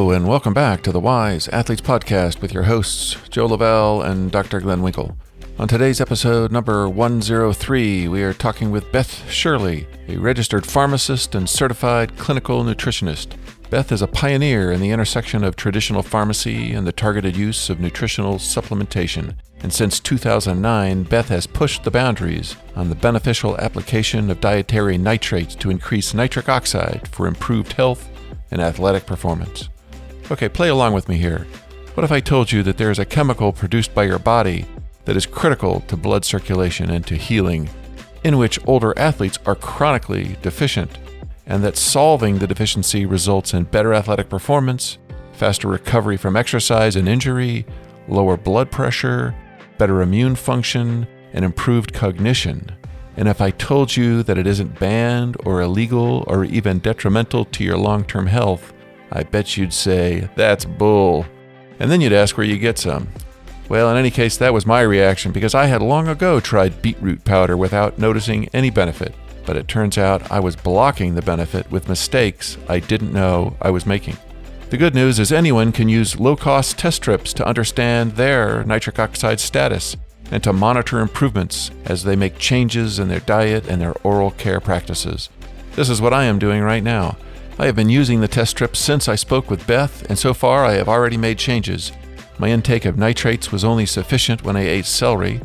Hello, and welcome back to the Wise Athletes Podcast with your hosts, Joe Lavelle and Dr. Glenn Winkle. On today's episode number 103, we are talking with Beth Shirley, a registered pharmacist and certified clinical nutritionist. Beth is a pioneer in the intersection of traditional pharmacy and the targeted use of nutritional supplementation. And since 2009, Beth has pushed the boundaries on the beneficial application of dietary nitrates to increase nitric oxide for improved health and athletic performance. Okay, play along with me here. What if I told you that there is a chemical produced by your body that is critical to blood circulation and to healing, in which older athletes are chronically deficient, and that solving the deficiency results in better athletic performance, faster recovery from exercise and injury, lower blood pressure, better immune function, and improved cognition? And if I told you that it isn't banned or illegal or even detrimental to your long-term health, I bet you'd say, that's bull. And then you'd ask where you get some. Well, in any case, that was my reaction because I had long ago tried beetroot powder without noticing any benefit. But it turns out I was blocking the benefit with mistakes I didn't know I was making. The good news is anyone can use low-cost test strips to understand their nitric oxide status and to monitor improvements as they make changes in their diet and their oral care practices. This is what I am doing right now. I have been using the test strips since I spoke with Beth, and so far I have already made changes. My intake of nitrates was only sufficient when I ate celery,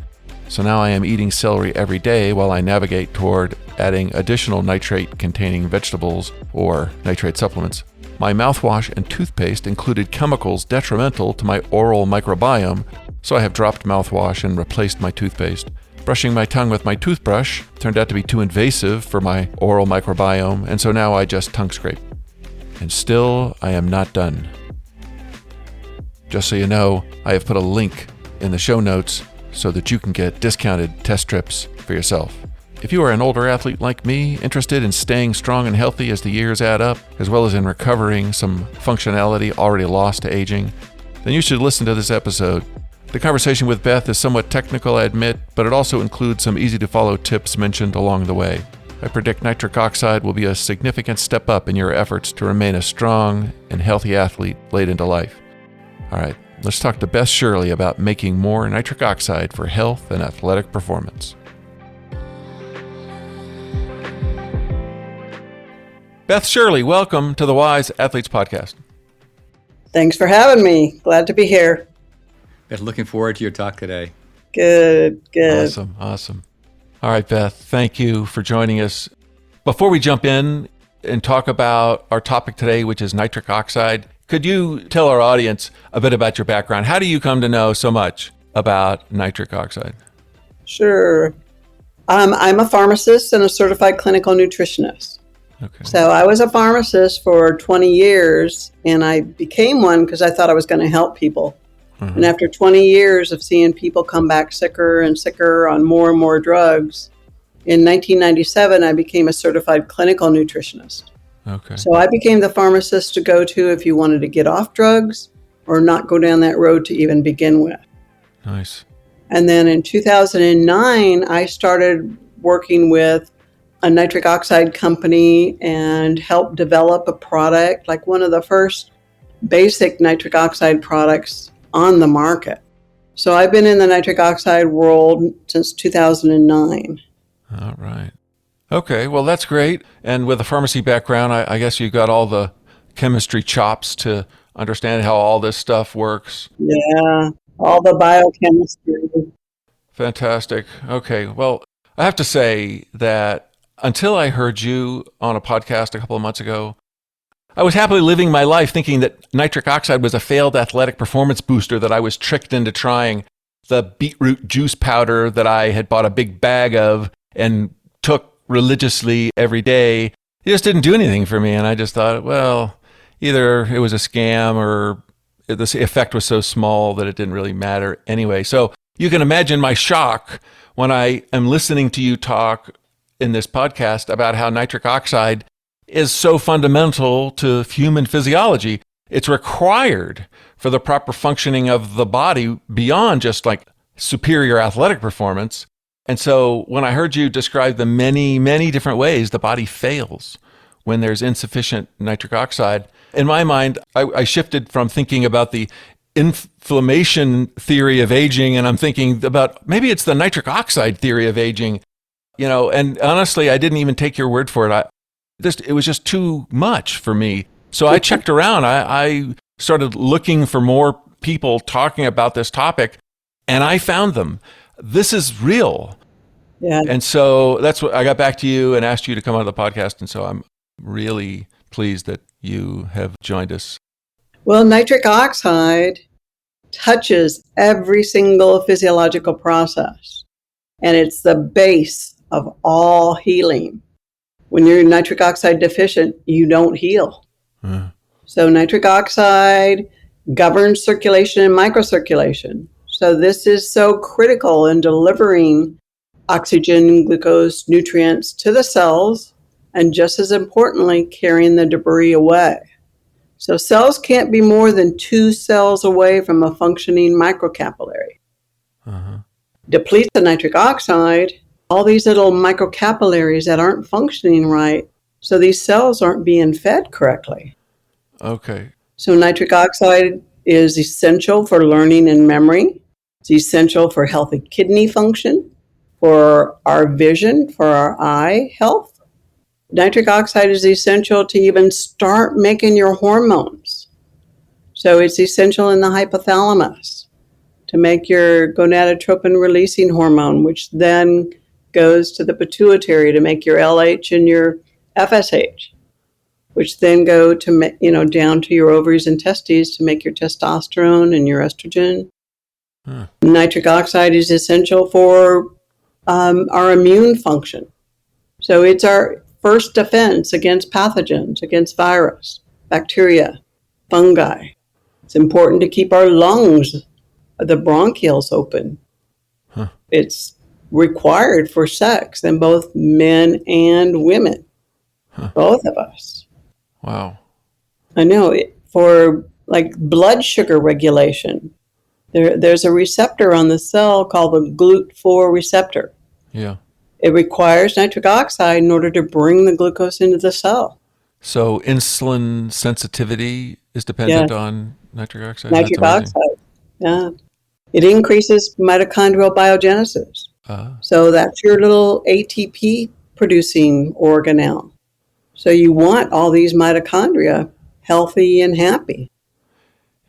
so now I am eating celery every day while I navigate toward adding additional nitrate-containing vegetables or nitrate supplements. My mouthwash and toothpaste included chemicals detrimental to my oral microbiome, so I have dropped mouthwash and replaced my toothpaste. Brushing my tongue with my toothbrush turned out to be too invasive for my oral microbiome, and so now I just tongue scrape. And still, I am not done. Just so you know, I have put a link in the show notes so that you can get discounted test strips for yourself. If you are an older athlete like me, interested in staying strong and healthy as the years add up, as well as in recovering some functionality already lost to aging, then you should listen to this episode. The conversation with Beth is somewhat technical, I admit, but it also includes some easy-to-follow tips mentioned along the way. I predict nitric oxide will be a significant step up in your efforts to remain a strong and healthy athlete late into life. All right, let's talk to Beth Shirley about making more nitric oxide for health and athletic performance. Beth Shirley, welcome to the Wise Athletes Podcast. Thanks for having me. Glad to be here. Beth, looking forward to your talk today. Good. Awesome. All right, Beth, thank you for joining us. Before we jump in and talk about our topic today, which is nitric oxide, could you tell our audience a bit about your background? How do you come to know so much about nitric oxide? Sure. I'm a pharmacist and a certified clinical nutritionist. Okay. So I was a pharmacist for 20 years, and I became one because I thought I was going to help people. Mm-hmm. And after 20 years of seeing people come back sicker and sicker on more and more drugs, in 1997, I became a certified clinical nutritionist. Okay. So I became the pharmacist to go to if you wanted to get off drugs or not go down that road to even begin with. Nice. And then in 2009, I started working with a nitric oxide company and helped develop a product, like one of the first basic nitric oxide products on the market. So I've been in the nitric oxide world since 2009. All right. Okay, well, that's great. And with a pharmacy background, I guess you got all the chemistry chops to understand how all this stuff works. Yeah, all the biochemistry. Fantastic. Okay, well, I have to say that until I heard you on a podcast a couple of months ago, I was happily living my life thinking that nitric oxide was a failed athletic performance booster that I was tricked into trying. The beetroot juice powder that I had bought a big bag of and took religiously every day, it just didn't do anything for me. And I just thought, well, either it was a scam or the effect was so small that it didn't really matter anyway. So you can imagine my shock when I am listening to you talk in this podcast about how nitric oxide is so fundamental to human physiology. It's required for the proper functioning of the body beyond just like superior athletic performance. And so when I heard you describe the many, many different ways the body fails when there's insufficient nitric oxide, In my mind, I shifted from thinking about the inflammation theory of aging, and I'm thinking about maybe it's the nitric oxide theory of aging, and honestly, I didn't even take your word for it. It was just too much for me. So I checked around. I started looking for more people talking about this topic, and I found them. This is real. Yeah. And so that's what I got back to you and asked you to come on the podcast. And so I'm really pleased that you have joined us. Well, nitric oxide touches every single physiological process, and it's the base of all healing. When you're nitric oxide deficient, you don't heal. So nitric oxide governs circulation and microcirculation. So this is so critical in delivering oxygen, glucose, nutrients to the cells, and just as importantly, carrying the debris away. So cells can't be more than 2 cells away from a functioning microcapillary. Deplete the nitric oxide, all these little microcapillaries that aren't functioning right, so these cells aren't being fed correctly. Okay. So nitric oxide is essential for learning and memory. It's essential for healthy kidney function, for our vision, for our eye health. Nitric oxide is essential to even start making your hormones. So it's essential in the hypothalamus to make your gonadotropin releasing hormone, which then goes to the pituitary to make your LH and your FSH, which then go to, down to your ovaries and testes to make your testosterone and your estrogen. Nitric oxide is essential for our immune function. So it's our first defense against pathogens, against virus, bacteria, fungi. It's important to keep our lungs, the bronchioles open. It's required for sex in both men and women, both of us. Wow. I know. For like blood sugar regulation, there's a receptor on the cell called the GLUT4 receptor. Yeah. It requires nitric oxide in order to bring the glucose into the cell. So insulin sensitivity is dependent on nitric oxide? Nitric oxide, yeah. It increases mitochondrial biogenesis. So that's your little ATP producing organelle. So you want all these mitochondria healthy and happy.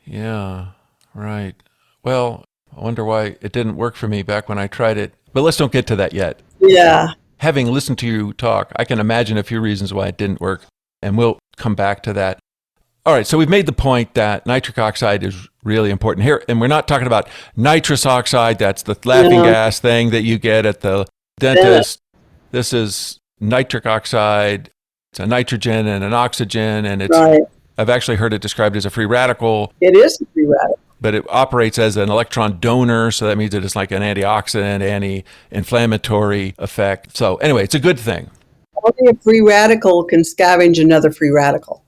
Yeah, right. Well, I wonder why it didn't work for me back when I tried it. But let's don't get to that yet. Yeah. Having listened to you talk, I can imagine a few reasons why it didn't work, and we'll come back to that. All right, so we've made the point that nitric oxide is really important here, and we're not talking about nitrous oxide. That's the laughing gas thing that you get at the dentist. This is nitric oxide. It's a nitrogen and an oxygen, and it's. Right. I've actually heard it described as a free radical. It is a free radical. But it operates as an electron donor, so that means it is like an antioxidant, anti-inflammatory effect. So anyway, it's a good thing. Only a free radical can scavenge another free radical.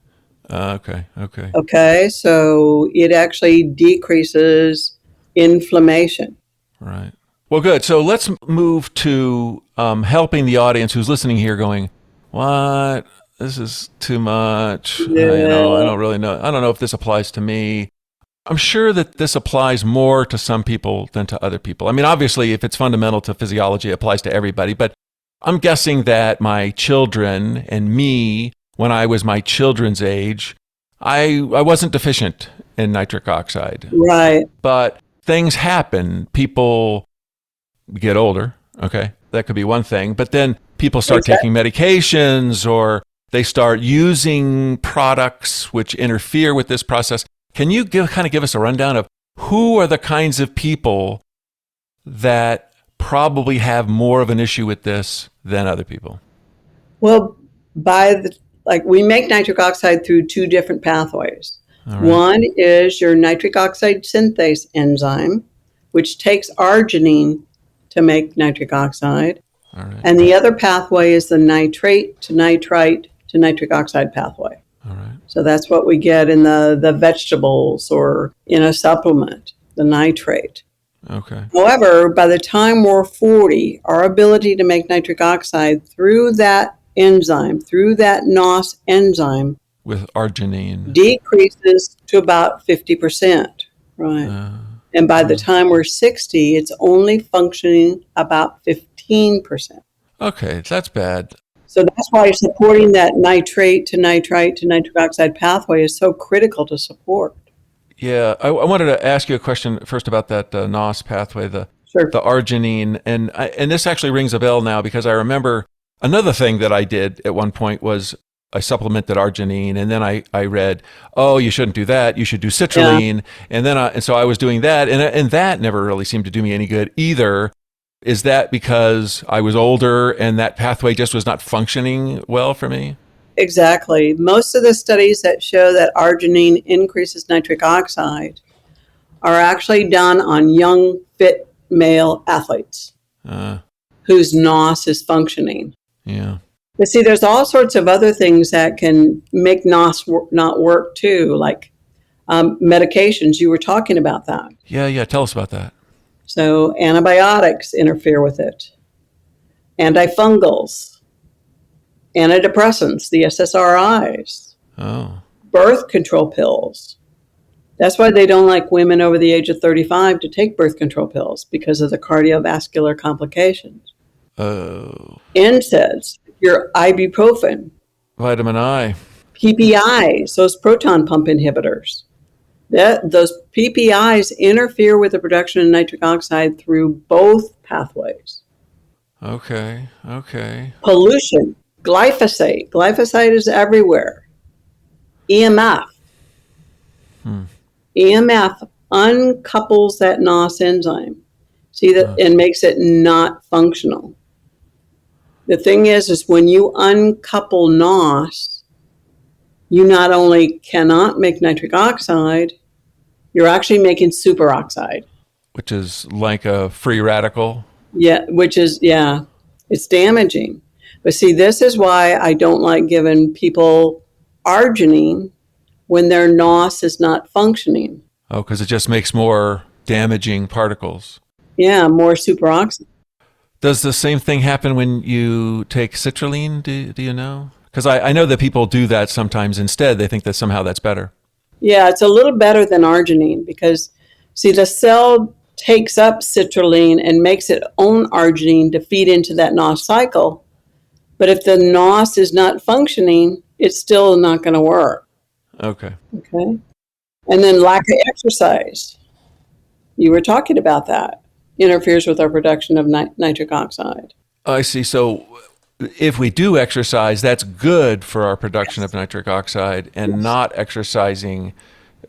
Okay. Okay, so it actually decreases inflammation. Right. Well, good. So let's move to helping the audience who's listening here going, what? This is too much. Yeah. I don't really know. I don't know if this applies to me. I'm sure that this applies more to some people than to other people. I mean, obviously, if it's fundamental to physiology, it applies to everybody. But I'm guessing that my children and me, when I was my children's age, I wasn't deficient in nitric oxide. Right. But things happen. People get older. Okay. That could be one thing. But then people start taking medications, or they start using products which interfere with this process. Can you kind of give us a rundown of who are the kinds of people that probably have more of an issue with this than other people? Well, we make nitric oxide through 2 different pathways. Right. One is your nitric oxide synthase enzyme, which takes arginine to make nitric oxide. All right. And the other pathway is the nitrate to nitrite to nitric oxide pathway. All right. So that's what we get in the vegetables or in a supplement, the nitrate. Okay. However, by the time we're 40, our ability to make nitric oxide through that enzyme, through that NOS enzyme, with arginine? Decreases to about 50%, right? And by the time we're 60, it's only functioning about 15%. Okay, that's bad. So that's why supporting that nitrate to nitrite to nitric oxide pathway is so critical to support. Yeah, I wanted to ask you a question first about that NOS pathway, Sure. the arginine, and this actually rings a bell now because I remember another thing that I did at one point was I supplemented arginine, and then I read, oh, you shouldn't do that. You should do citrulline, and so I was doing that, and that never really seemed to do me any good either. Is that because I was older and that pathway just was not functioning well for me? Exactly. Most of the studies that show that arginine increases nitric oxide are actually done on young, fit male athletes whose NOS is functioning. Yeah. But see, there's all sorts of other things that can make NOS not work too, like medications. You were talking about that. Yeah. Tell us about that. So antibiotics interfere with it. Antifungals, antidepressants, the SSRIs, birth control pills. That's why they don't like women over the age of 35 to take birth control pills because of the cardiovascular complications. NSAIDs, your ibuprofen. Vitamin I. PPIs, those proton pump inhibitors. Those PPIs interfere with the production of nitric oxide through both pathways. Okay. Pollution, glyphosate. Glyphosate is everywhere. EMF. EMF uncouples that NOS enzyme. See that and makes it not functional. The thing is when you uncouple NOS, you not only cannot make nitric oxide, you're actually making superoxide. Which is like a free radical? Yeah, it's damaging. But see, this is why I don't like giving people arginine when their NOS is not functioning. Oh, because it just makes more damaging particles. Yeah, more superoxide. Does the same thing happen when you take citrulline? Do you know? Because I know that people do that sometimes instead. They think that somehow that's better. Yeah, it's a little better than arginine because, see, the cell takes up citrulline and makes its own arginine to feed into that NOS cycle. But if the NOS is not functioning, it's still not going to work. Okay. And then lack of exercise. You were talking about that. Interferes with our production of nitric oxide. I see. So if we do exercise, that's good for our production of nitric oxide, and not exercising,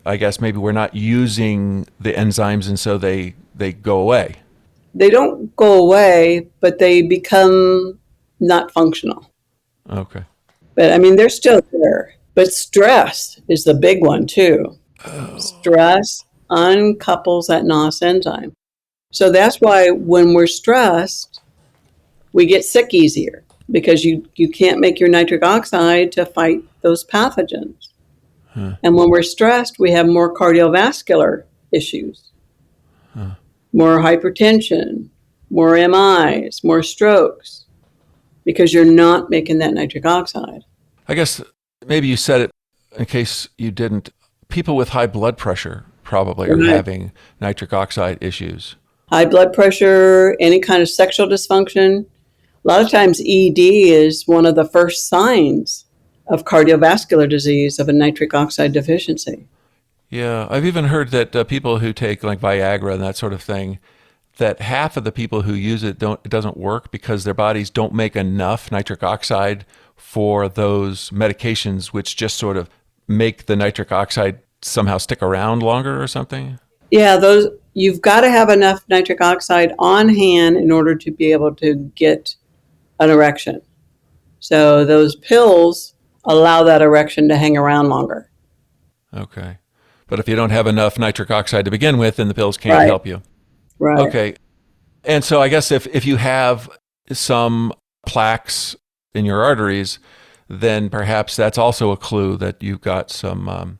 I guess maybe we're not using the enzymes, and so they go away. They don't go away, but they become not functional. Okay. But I mean, they're still there. But stress is the big one too. Stress uncouples that NOS enzyme. So that's why when we're stressed, we get sick easier because you can't make your nitric oxide to fight those pathogens. And when we're stressed, we have more cardiovascular issues, more hypertension, more MIs, more strokes, because you're not making that nitric oxide. I guess maybe you said it in case you didn't. People with high blood pressure probably are having nitric oxide issues. High blood pressure, any kind of sexual dysfunction. A lot of times ED is one of the first signs of cardiovascular disease of a nitric oxide deficiency. Yeah, I've even heard that people who take like Viagra and that sort of thing, that half of the people who use it doesn't work because their bodies don't make enough nitric oxide for those medications, which just sort of make the nitric oxide somehow stick around longer or something. Yeah, you've got to have enough nitric oxide on hand in order to be able to get an erection. So those pills allow that erection to hang around longer. Okay. But if you don't have enough nitric oxide to begin with, then the pills can't help you. Right. Okay. And so I guess if you have some plaques in your arteries, then perhaps that's also a clue that you've got some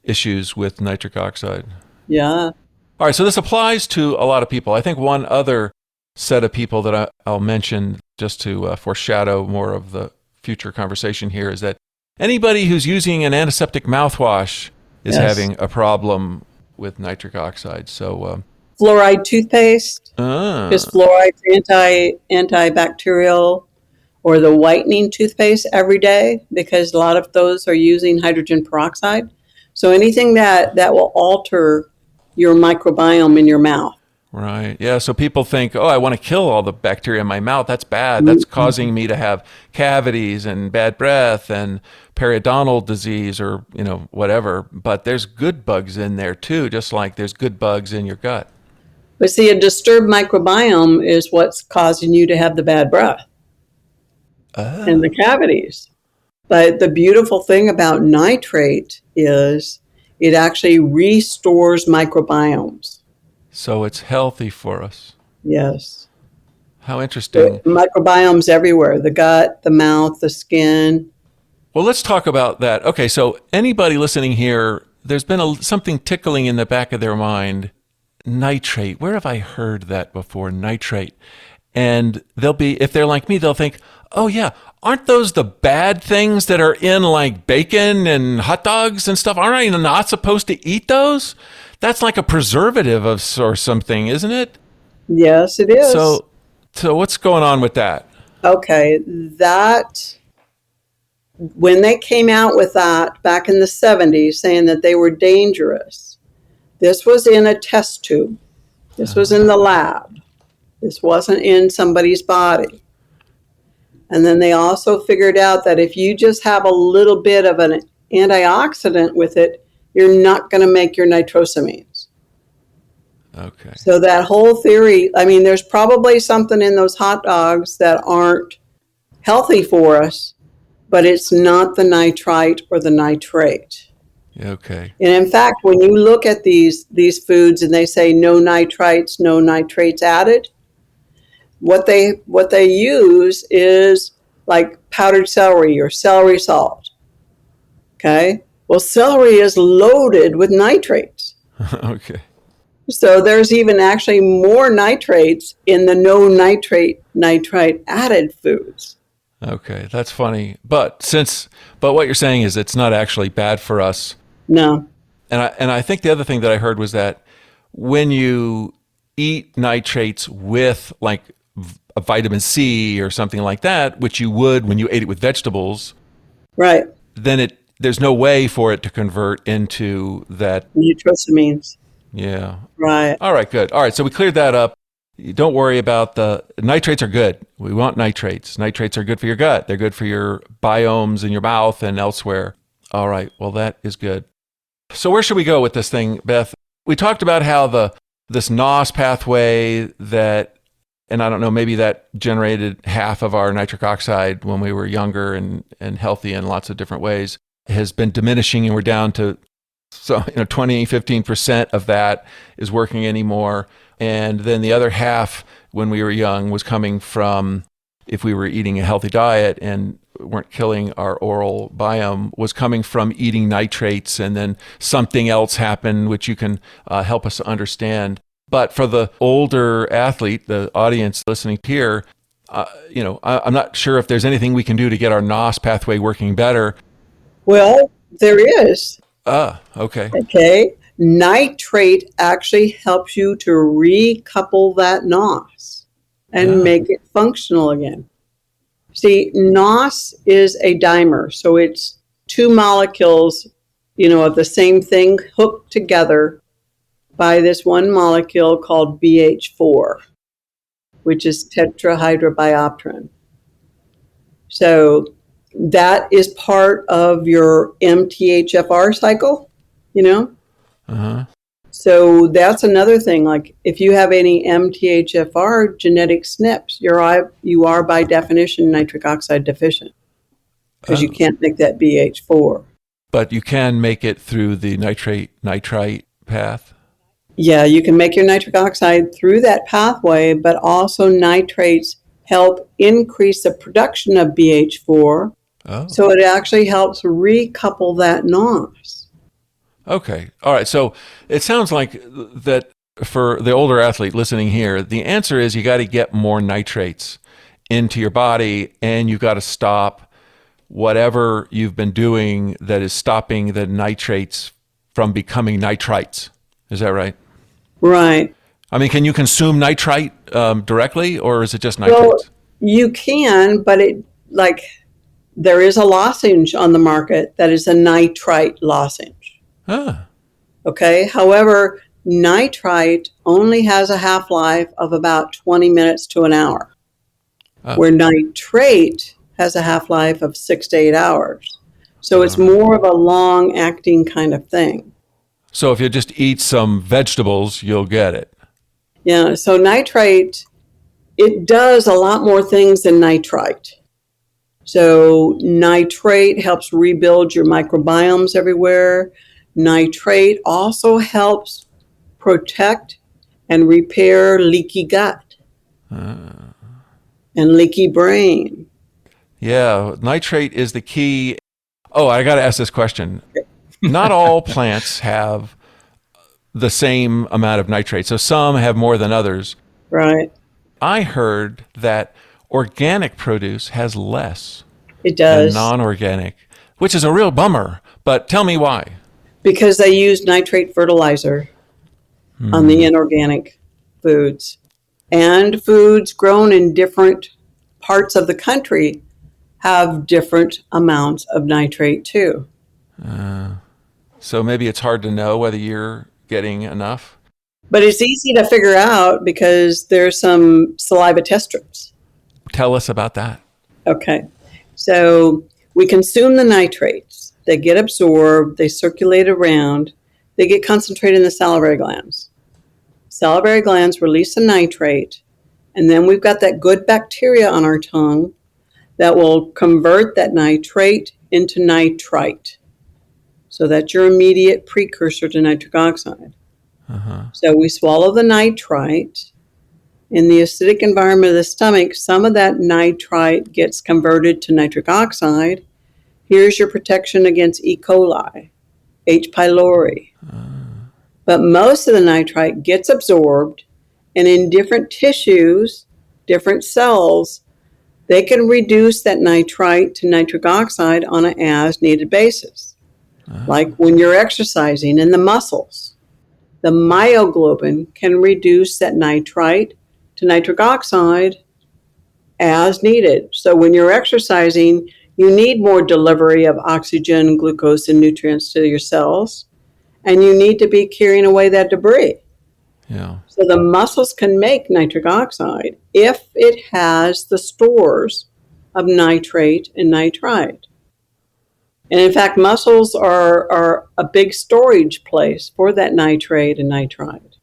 issues with nitric oxide. Yeah. All right, so this applies to a lot of people. I think one other set of people that I'll mention just to foreshadow more of the future conversation here is that anybody who's using an antiseptic mouthwash is having a problem with nitric oxide. So fluoride toothpaste, because fluoride's antibacterial, or the whitening toothpaste every day, because a lot of those are using hydrogen peroxide. So anything that will alter your microbiome in your mouth. Right. Yeah. So people think, oh, I want to kill all the bacteria in my mouth. That's bad. That's causing me to have cavities and bad breath and periodontal disease or, whatever. But there's good bugs in there too, just like there's good bugs in your gut. But see, a disturbed microbiome is what's causing you to have the bad breath and the cavities. But the beautiful thing about nitrate is it actually restores microbiomes. So it's healthy for us. Yes. How interesting. Microbiomes everywhere, the gut, the mouth, the skin. Well, let's talk about that. Okay, so anybody listening here, there's been something tickling in the back of their mind. Nitrate. Where have I heard that before? Nitrate. And if they're like me, they'll think, oh yeah, aren't those the bad things that are in like bacon and hot dogs and stuff? Aren't I not supposed to eat those? That's like a preservative or something, isn't it? Yes, it is. So what's going on with that? Okay, when they came out with that back in the 70s, saying that they were dangerous, this was in a test tube. This was in the lab. This wasn't in somebody's body. And then they also figured out that if you just have a little bit of an antioxidant with it, you're not going to make your nitrosamines. Okay. So that whole theory, there's probably something in those hot dogs that aren't healthy for us, but it's not the nitrite or the nitrate. Okay. And in fact, when you look at these foods and they say no nitrites, no nitrates added, what they use is like powdered celery or celery salt. Okay? Well, celery is loaded with nitrates. Okay. So there's even actually more nitrates in the no nitrite added foods. Okay, that's funny. But what you're saying is it's not actually bad for us. No. And I think the other thing that I heard was that when you eat nitrates with like a vitamin C or something like that, which you would when you ate it with vegetables, right? Then there's no way for it to convert into that nitrosamines. Yeah. Right. All right, good. All right, so we cleared that up. Don't worry about the nitrates are good. We want nitrates. Nitrates are good for your gut. They're good for your biomes in your mouth and elsewhere. All right, well, that is good. So where should we go with this thing, Beth? We talked about how this NOS pathway and I don't know, maybe that generated half of our nitric oxide when we were younger and healthy in lots of different ways, has been diminishing, and we're down to 20, 15% of that is working anymore. And then the other half when we were young was coming from, if we were eating a healthy diet and weren't killing our oral biome, was coming from eating nitrates, and then something else happened, which you can help us understand. But for the older athlete, the audience listening here, I'm not sure if there's anything we can do to get our NOS pathway working better. Well, there is. Okay. Okay. Nitrate actually helps you to recouple that NOS and make it functional again. See, NOS is a dimer, so it's two molecules, of the same thing hooked together by this one molecule called BH4, which is tetrahydrobiopterin. So that is part of your MTHFR cycle, Uh-huh. So that's another thing. Like if you have any MTHFR genetic SNPs, you are by definition nitric oxide deficient because you can't make that BH4. But you can make it through the nitrite path? Yeah, you can make your nitric oxide through that pathway, but also nitrates help increase the production of BH4. Oh. So it actually helps recouple that NOS. Okay. All right. So it sounds like that for the older athlete listening here, the answer is you got to get more nitrates into your body, and you got to stop whatever you've been doing that is stopping the nitrates from becoming nitrites. Is that right? Right. I mean, can you consume nitrite directly, or is it just Well, nitrates? you can, but there is a lozenge on the market that is a nitrite lozenge. Ah, Okay. However, nitrite only has a half-life of about 20 minutes to an hour, where nitrate has a half-life of 6 to 8 hours. So it's more of a long-acting kind of thing. so if you just eat some vegetables, you'll get it. Yeah. So nitrate, it does a lot more things than nitrite. So nitrate helps rebuild your microbiomes everywhere. Nitrate also helps protect and repair leaky gut and leaky brain. Yeah, nitrate is the key. Oh, I got to ask this question. Not all plants have the same amount of nitrate. So some have more than others. Right. I heard that organic produce has less It than does. non-organic, which is a real bummer. But tell me why. Because they use nitrate fertilizer on the inorganic foods. And foods grown in different parts of the country have different amounts of nitrate too. So maybe it's hard to know whether you're getting enough. But it's easy to figure out because there's some saliva test strips. Tell us about that. Okay. So we consume the nitrates. They get absorbed, they circulate around, they get concentrated in the salivary glands. Salivary glands release the nitrate, and then we've got that good bacteria on our tongue that will convert that nitrate into nitrite. So that's your immediate precursor to nitric oxide. So we swallow the nitrite. In the acidic environment of the stomach, some of that nitrite gets converted to nitric oxide. Here's your protection against E. coli, H. pylori. But most of the nitrite gets absorbed, and in different tissues, different cells, they can reduce that nitrite to nitric oxide on an as-needed basis. Like when you're exercising in the muscles, the myoglobin can reduce that nitrite to nitric oxide as needed. So when you're exercising, you need more delivery of oxygen, glucose, and nutrients to your cells, and you need to be carrying away that debris. Yeah. So the muscles can make nitric oxide if it has the stores of nitrate and nitrite. And in fact, muscles are a big storage place for that nitrate and nitrite.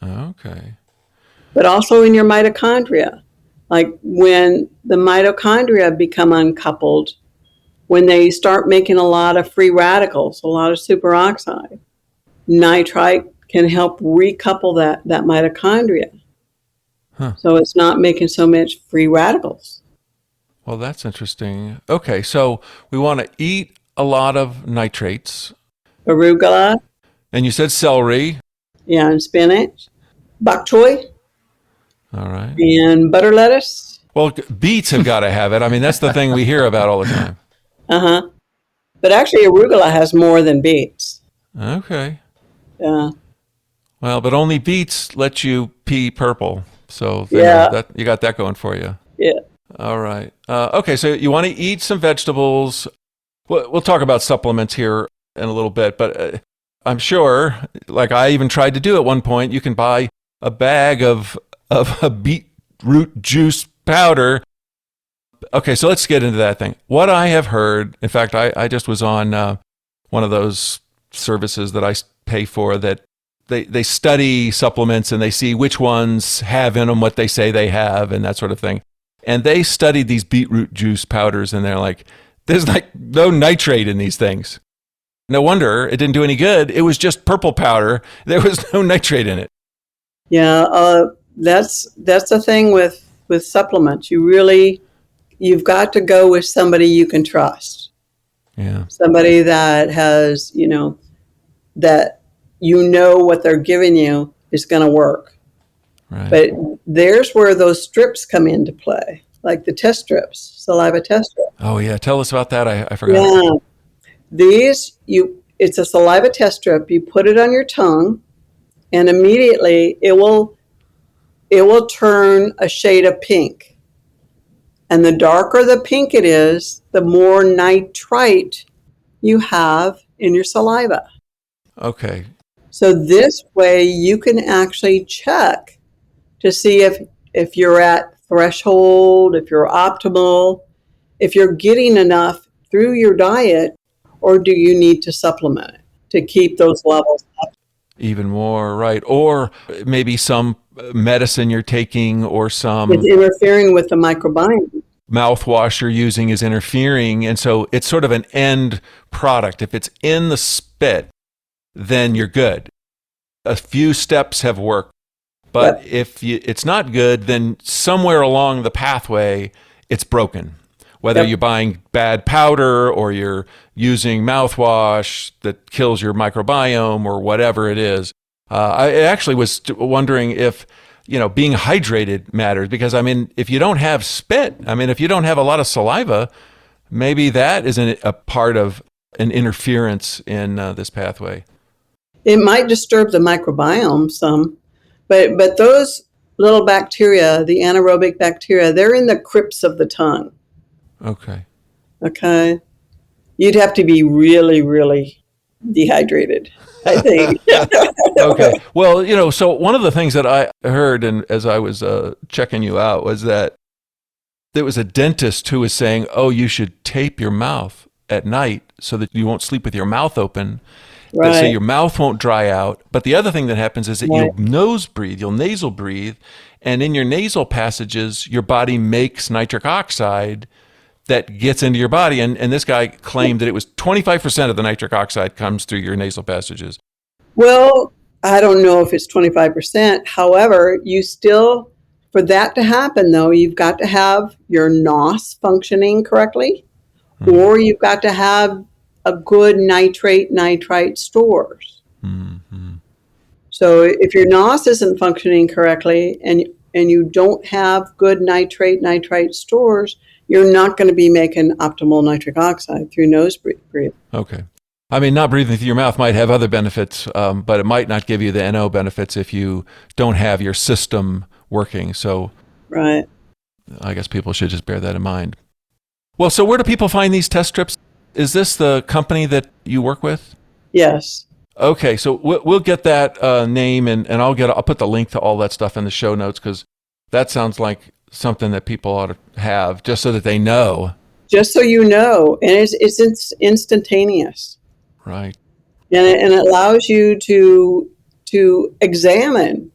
Okay. But also in your mitochondria. Like when the mitochondria become uncoupled, when they start making a lot of free radicals, a lot of superoxide, nitrite can help recouple that mitochondria. So it's not making so much free radicals. Well, that's interesting. Okay, so we want to eat a lot of nitrates. Arugula, And you said celery. yeah, and spinach, bok choy, All right. and butter lettuce. Well, beets have got to have it. I mean, that's the thing we hear about all the time. Uh-huh. But actually, arugula has more than beets. Okay. Yeah. Well, but only beets let you pee purple. So Yeah. that you got that going for you. Yeah. All right. Okay, so you want to eat some vegetables. We'll talk about supplements here in a little bit, but I'm sure, like I even tried to do at one point, you can buy a bag of a beetroot juice powder. Okay, so let's get into that thing. What I have heard, in fact, I just was on one of those services that I pay for that they study supplements and they see which ones have in them what they say they have and that sort of thing. And they studied these beetroot juice powders and they're like, there's like no nitrate in these things. No wonder it didn't do any good. It was just purple powder. There was no nitrate in it. Yeah, that's the thing with supplements. You've got to go with somebody you can trust. Yeah. Somebody that has, that what they're giving you is going to work. Right. But there's where those strips come into play, like the test strips, saliva test strips. Oh yeah, tell us about that. I forgot. Yeah. It's a saliva test strip. You put it on your tongue, and immediately it will turn a shade of pink. And the darker the pink it is, the more nitrite you have in your saliva. Okay. So this way you can actually check to see if you're at threshold, if you're optimal, if you're getting enough through your diet, or do you need to supplement it to keep those levels up? Even more, right? Or maybe some medicine you're taking or It's some interfering with the microbiome. mouthwash you're using is interfering. And so it's sort of an end product. If it's in the spit, then you're good. A few steps have worked. But Yep. if it's not good, then somewhere along the pathway, it's broken. Whether Yep. you're buying bad powder or you're using mouthwash that kills your microbiome or whatever it is. I actually was wondering if, being hydrated matters because, if you don't have spit, if you don't have a lot of saliva, maybe that isn't a part of an interference in this pathway. It might disturb the microbiome some, but those little bacteria, the anaerobic bacteria, they're in the crypts of the tongue. Okay. Okay. You'd have to be really, really dehydrated, I think. Okay. Well, so one of the things that I heard, and as I was checking you out, was that there was a dentist who was saying, "Oh, you should tape your mouth at night so that you won't sleep with your mouth open, Right. so your mouth won't dry out." But the other thing that happens is that Right. you'll nose breathe, you'll nasal breathe, and in your nasal passages, your body makes nitric oxide that gets into your body. And this guy claimed that it was 25% of the nitric oxide comes through your nasal passages. Well, I don't know if it's 25%. However, for that to happen, though, you've got to have your NOS functioning correctly, or you've got to have a good nitrite stores. Mm-hmm. So if your NOS isn't functioning correctly and you don't have good nitrite stores, you're not going to be making optimal nitric oxide through nose breathing. Okay. Not breathing through your mouth might have other benefits, but it might not give you the NO benefits if you don't have your system working. So Right. I guess people should just bear that in mind. Well, so where do people find these test strips? Is this the company that you work with? Yes. Okay, so we'll get that name and I'll put the link to all that stuff in the show notes because that sounds like something that people ought to have just so that they know. Just so you know, and it's instantaneous. Right. And it allows you to examine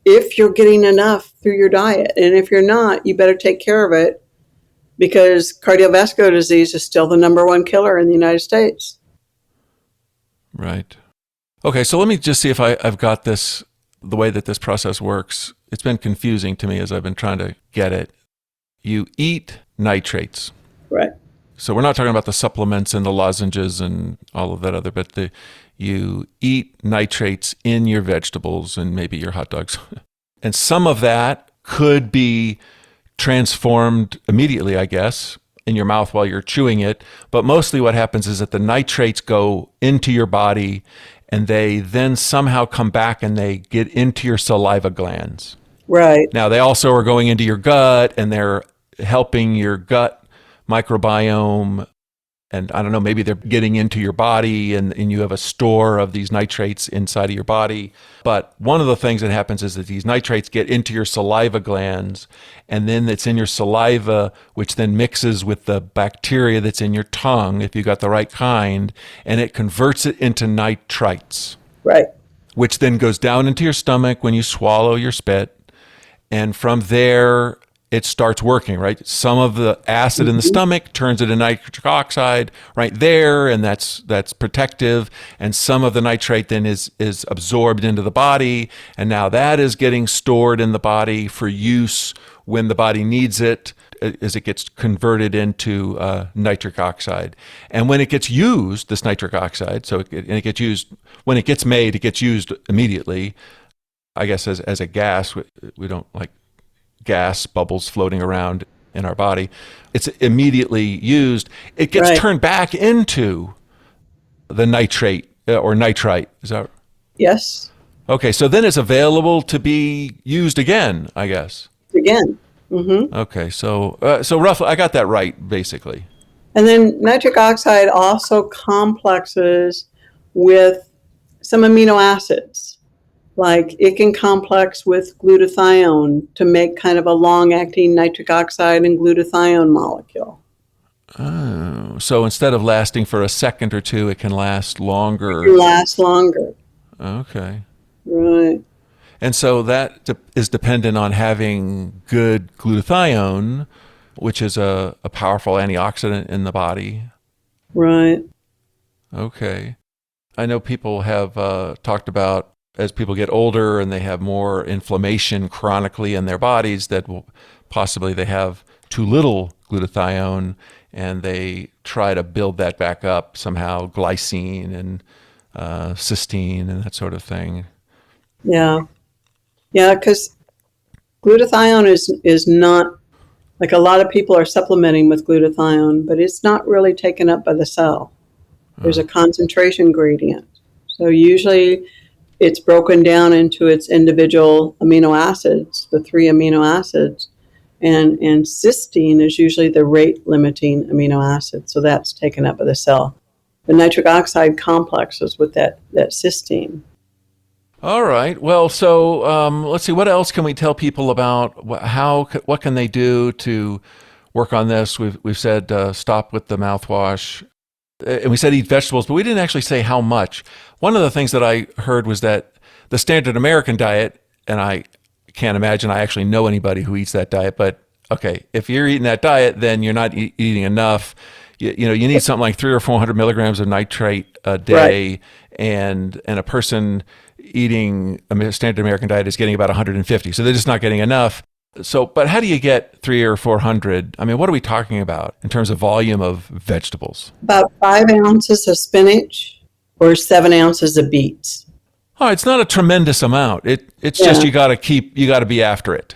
if you're getting enough through your diet. And if you're not, you better take care of it because cardiovascular disease is still the number one killer in the United States. Right. Okay, so let me just see if I've got this, the way that this process works. It's been confusing to me as I've been trying to get it. You eat nitrates. Right. So we're not talking about the supplements and the lozenges and all of that other, but you eat nitrates in your vegetables and maybe your hot dogs. And some of that could be transformed immediately, I guess, in your mouth while you're chewing it. But mostly what happens is that the nitrates go into your body and they then somehow come back and they get into your saliva glands. Right. Now, they also are going into your gut and they're helping your gut microbiome. And I don't know, maybe they're getting into your body and you have a store of these nitrates inside of your body. But one of the things that happens is that these nitrates get into your saliva glands and then it's in your saliva, which then mixes with the bacteria that's in your tongue, if you got the right kind, and it converts it into nitrites. Right. Which then goes down into your stomach when you swallow your spit. And from there, it starts working, right? Some of the acid in the stomach turns into nitric oxide right there, and that's protective. And some of the nitrate then is absorbed into the body, and now that is getting stored in the body for use when the body needs it, as it gets converted into nitric oxide. And when it gets used, this nitric oxide, it gets used, when it gets made, it gets used immediately, I guess, as a gas. We don't like gas bubbles floating around. in our body. It's immediately used. It gets Right. turned back into the nitrate or nitrite. Is that Yes. okay? So then it's available to be used again, I guess. Again. Okay, so so roughly, I got that right, basically. And then nitric oxide also complexes with some amino acids. Like it can complex with glutathione to make kind of a long-acting nitric oxide and glutathione molecule. Oh, so instead of lasting for a second or two, it can last It longer. can last longer. Okay. Right. And so that is dependent on having good glutathione, which is a powerful antioxidant in the body. Right. Okay. I know people have talked about as people get older and they have more inflammation chronically in their bodies that possibly they have too little glutathione and they try to build that back up somehow, glycine and cysteine and that sort of thing. Yeah. Yeah, because glutathione is not, like a lot of people are supplementing with glutathione, but it's not really taken up by the cell. There's a concentration gradient. So usually it's broken down into its individual amino acids, the 3 amino acids, and cysteine is usually the rate limiting amino acid. So that's taken up by the cell. The nitric oxide complexes with that cysteine. All right. Well, so let's see. What else can we tell people about what can they do to work on this? We've said stop with the mouthwash, and we said eat vegetables, but we didn't actually say how much. One of the things that I heard was that the standard American diet, and I can't imagine I actually know anybody who eats that diet, but okay, if you're eating that diet, then you're not eating enough. You know, you need something like 300 or 400 milligrams of nitrate a day, Right. and a person eating a standard American diet is getting about 150. So they're just not getting enough. So, but how do you get 300 or 400? I mean, what are we talking about in terms of volume of vegetables? About 5 ounces of spinach or 7 ounces of beets. Oh, it's not a tremendous amount. It's just you got to be after it.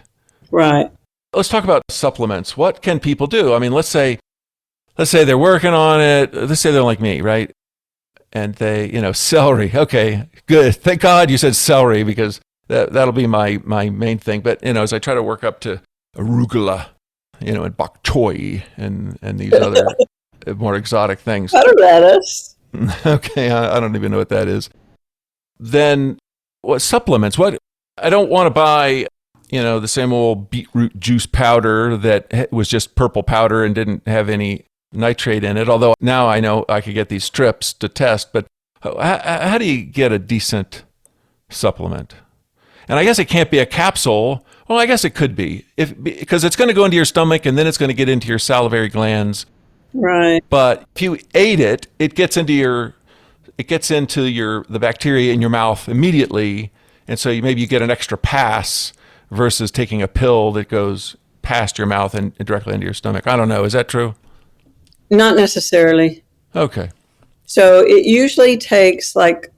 Right. Let's talk about supplements. What can people do? I mean, let's say they're working on it. Let's say they're like me, right? And they, celery. Okay, good. Thank God you said celery because that'll be my main thing. But, as I try to work up to arugula, and bok choy and these other more exotic things. Lettuce. Okay, I don't even know what that is. Then what supplements? I don't want to buy, the same old beetroot juice powder that was just purple powder and didn't have any nitrate in it, although now I know I could get these strips to test, but how do you get a decent supplement? And I guess it can't be a capsule. Well, I guess it could be because it's going to go into your stomach and then it's going to get into your salivary glands. Right. But if you ate it, it gets into the bacteria in your mouth immediately, and so maybe you get an extra pass versus taking a pill that goes past your mouth and directly into your stomach. I don't know. Is that true? Not necessarily. Okay. So it usually takes, like,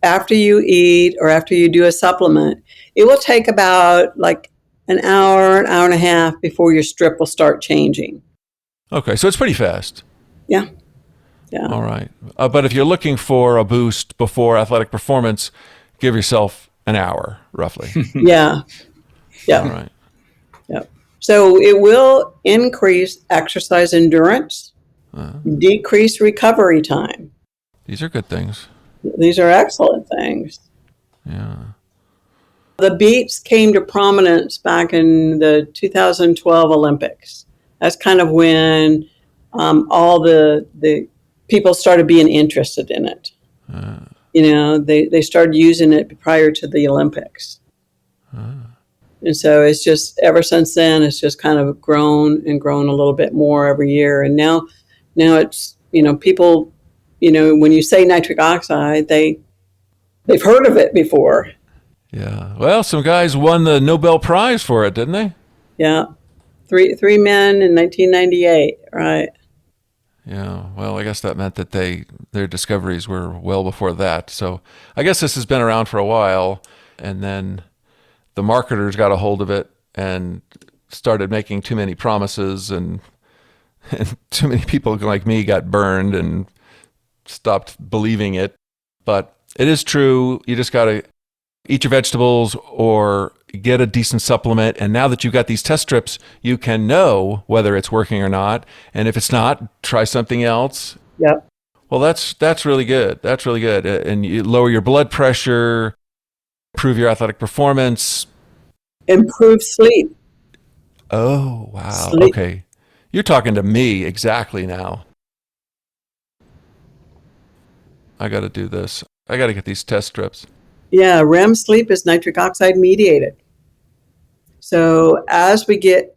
after you eat or after you do a supplement, it will take about like an hour and a half before your strip will start changing. Okay, so it's pretty fast. Yeah. Yeah. All right. But if you're looking for a boost before athletic performance, give yourself an hour, roughly. Yeah. Yeah. All right. Yeah. So it will increase exercise endurance, decrease recovery time. These are good things. These are excellent things. Yeah. The beets came to prominence back in the 2012 Olympics. That's kind of when all the people started being interested in it. They started using it prior to the Olympics. And so it's just, ever since then, it's just kind of grown and grown a little bit more every year. And now it's, people, when you say nitric oxide, they've heard of it before. Yeah. Well, some guys won the Nobel Prize for it, didn't they? Yeah. Three men in 1998, right? Yeah. Well, I guess that meant that their discoveries were well before that. So I guess this has been around for a while, and then the marketers got a hold of it and started making too many promises, and too many people like me got burned and stopped believing it. But it is true. You just got to eat your vegetables or get a decent supplement. And now that you've got these test strips, you can know whether it's working or not. And if it's not, try something else. Yep. Well, that's really good. That's really good. And you lower your blood pressure, improve your athletic performance. Improve sleep. Oh, wow. Sleep. Okay. You're talking to me exactly now. I got to do this. I got to get these test strips. Yeah, REM sleep is nitric oxide mediated. So as we get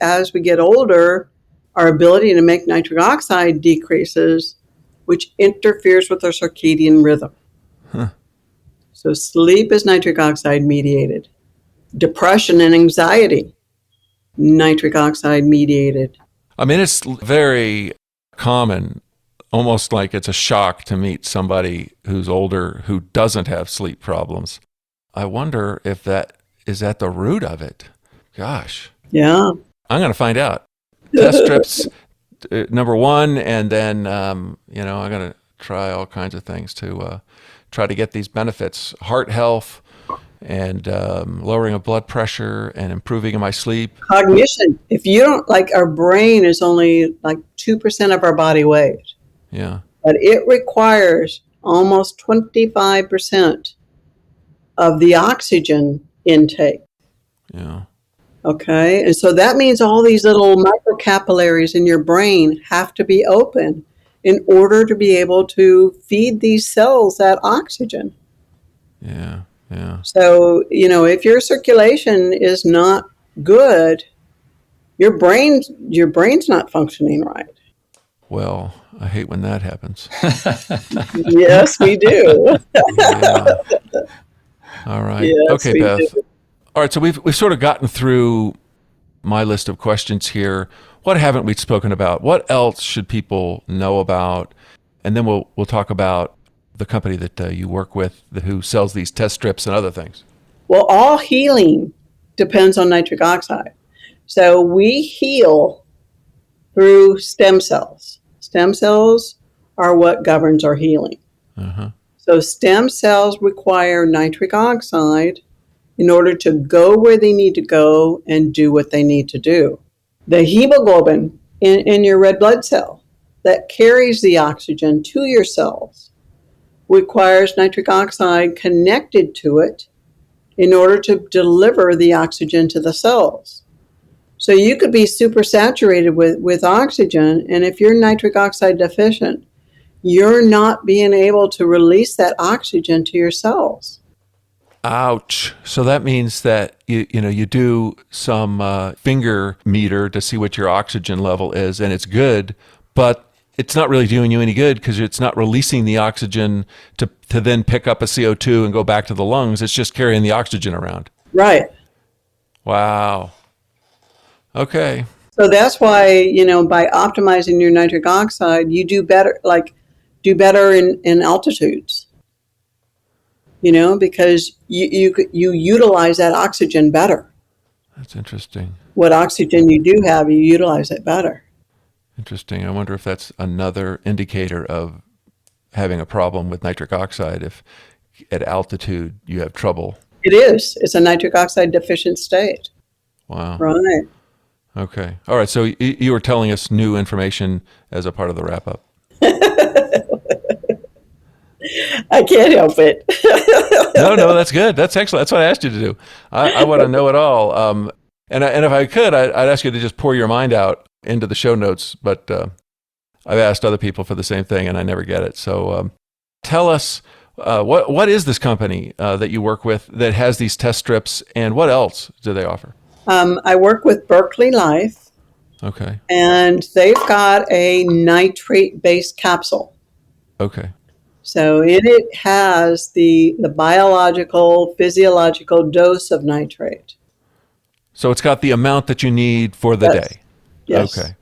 older, our ability to make nitric oxide decreases, which interferes with our circadian rhythm. Huh. So sleep is nitric oxide mediated. Depression and anxiety, nitric oxide mediated. I mean, it's very common, almost like it's a shock to meet somebody who's older who doesn't have sleep problems. I wonder if that is at the root of it. Gosh. Yeah. I'm going to find out. Test strips, number one, and then, I'm going to try all kinds of things to try to get these benefits. Heart health and lowering of blood pressure and improving my sleep. Cognition. If you don't, our brain is only 2% of our body weight. Yeah. But it requires almost 25% of the oxygen intake. Yeah. Okay. And so that means all these little microcapillaries in your brain have to be open in order to be able to feed these cells that oxygen. Yeah. Yeah. So, if your circulation is not good, your brain's not functioning right. Well, I hate when that happens. Yes, we do. Yeah. All right. Yes, Okay, we Beth. do. All right, so we've sort of gotten through my list of questions here. What haven't we spoken about? What else should people know about? And then we'll talk about the company that you work with who sells these test strips and other things. Well, all healing depends on nitric oxide. So we heal through stem cells. Stem cells are what governs our healing. Uh-huh. So stem cells require nitric oxide in order to go where they need to go and do what they need to do. The hemoglobin in your red blood cell that carries the oxygen to your cells requires nitric oxide connected to it in order to deliver the oxygen to the cells. So you could be super saturated with oxygen, and if you're nitric oxide deficient, you're not being able to release that oxygen to your cells. Ouch. So that means that you do some finger meter to see what your oxygen level is, and it's good, but it's not really doing you any good because it's not releasing the oxygen to then pick up a CO2 and go back to the lungs. It's just carrying the oxygen around. Right. Wow. Okay. So that's why, by optimizing your nitric oxide, you do better in altitudes. Because you utilize that oxygen better. That's interesting. What oxygen you do have, you utilize it better. Interesting. I wonder if that's another indicator of having a problem with nitric oxide, if at altitude you have trouble. It is. It's a nitric oxide deficient state. Wow. Right. Okay. All right. So you were telling us new information as a part of the wrap-up. I can't help it. No, that's good. That's excellent. That's what I asked you to do. I want to know it all. And if I could, I'd ask you to just pour your mind out into the show notes. But I've asked other people for the same thing, and I never get it. So tell us, what is this company that you work with that has these test strips, and what else do they offer? I work with Berkeley Life. Okay. And they've got a nitrate-based capsule. Okay. So in it has the biological, physiological dose of nitrate. So it's got the amount that you need for the day. Yes. Okay.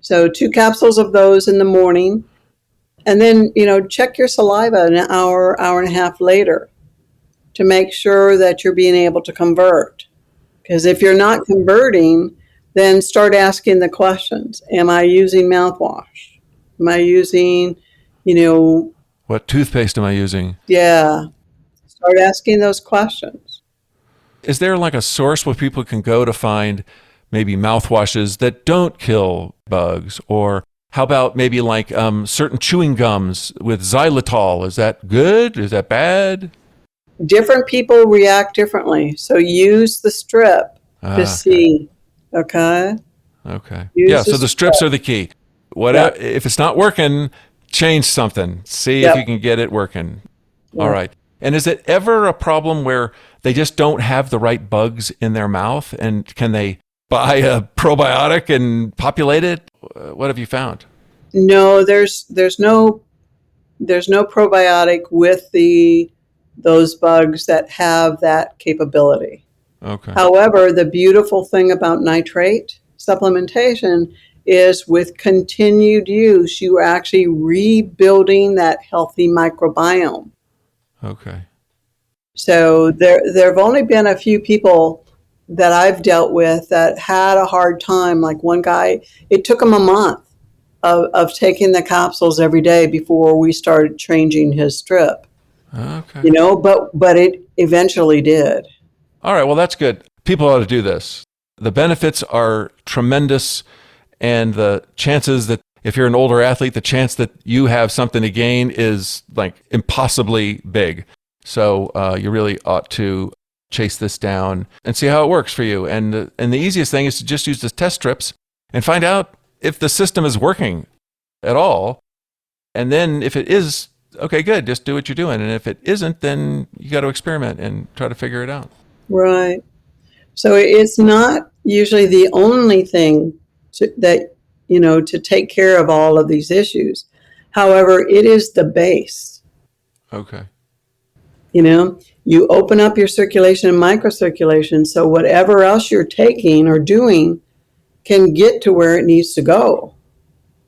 So 2 capsules of those in the morning. And then, check your saliva an hour and a half later to make sure that you're being able to convert. Because if you're not converting, then start asking the questions. Am I using mouthwash? Am I using, What toothpaste am I using? yeah. Start asking those questions. Is there like a source where people can go to find maybe mouthwashes that don't kill bugs? Or how about maybe like certain chewing gums with xylitol? Is that good? Is that bad? Different people react differently. So use the strip to see. Okay? Okay. Use So the strips are the key. Whatever, if it's not working, change something. See if you can get it working. All right. And is it ever a problem where they just don't have the right bugs in their mouth? And can they buy a probiotic and populate it? What have you found? No, there's no probiotic with those bugs that have that capability. Okay. However, the beautiful thing about nitrate supplementation is with continued use, you are actually rebuilding that healthy microbiome. Okay. So there have only been a few people that I've dealt with that had a hard time. Like one guy, it took him a month of taking the capsules every day before we started changing his strip. Okay. But it eventually did. All right. Well, that's good. People ought to do this. The benefits are tremendous. And the chances that if you're an older athlete, the chance that you have something to gain is like impossibly big. So you really ought to chase this down and see how it works for you. And the easiest thing is to just use the test strips and find out if the system is working at all. And then if it is, okay, good, just do what you're doing. And if it isn't, then you got to experiment and try to figure it out. Right. So it's not usually the only thing to take care of all of these issues. However, it is the base. Okay. You open up your circulation and microcirculation, so whatever else you're taking or doing can get to where it needs to go.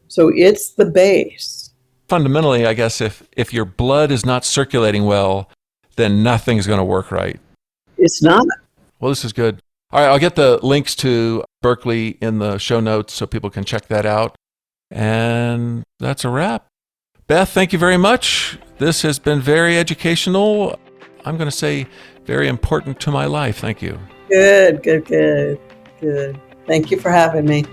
So it's the base. Fundamentally, I guess if your blood is not circulating well, then nothing's going to work right. It's not. Well, this is good. All right, I'll get the links to Berkeley in the show notes so people can check that out. And that's a wrap. Beth, thank you very much. This has been very educational. I'm going to say very important to my life. Thank you. Good. Thank you for having me.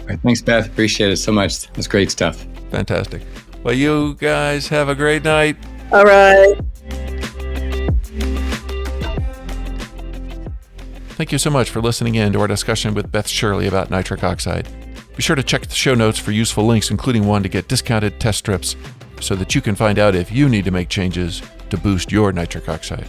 All right, thanks, Beth. Appreciate it so much. That's great stuff. Fantastic. Well, you guys have a great night. All right. Thank you so much for listening in to our discussion with Beth Shirley about nitric oxide. Be sure to check the show notes for useful links, including one to get discounted test strips so that you can find out if you need to make changes to boost your nitric oxide.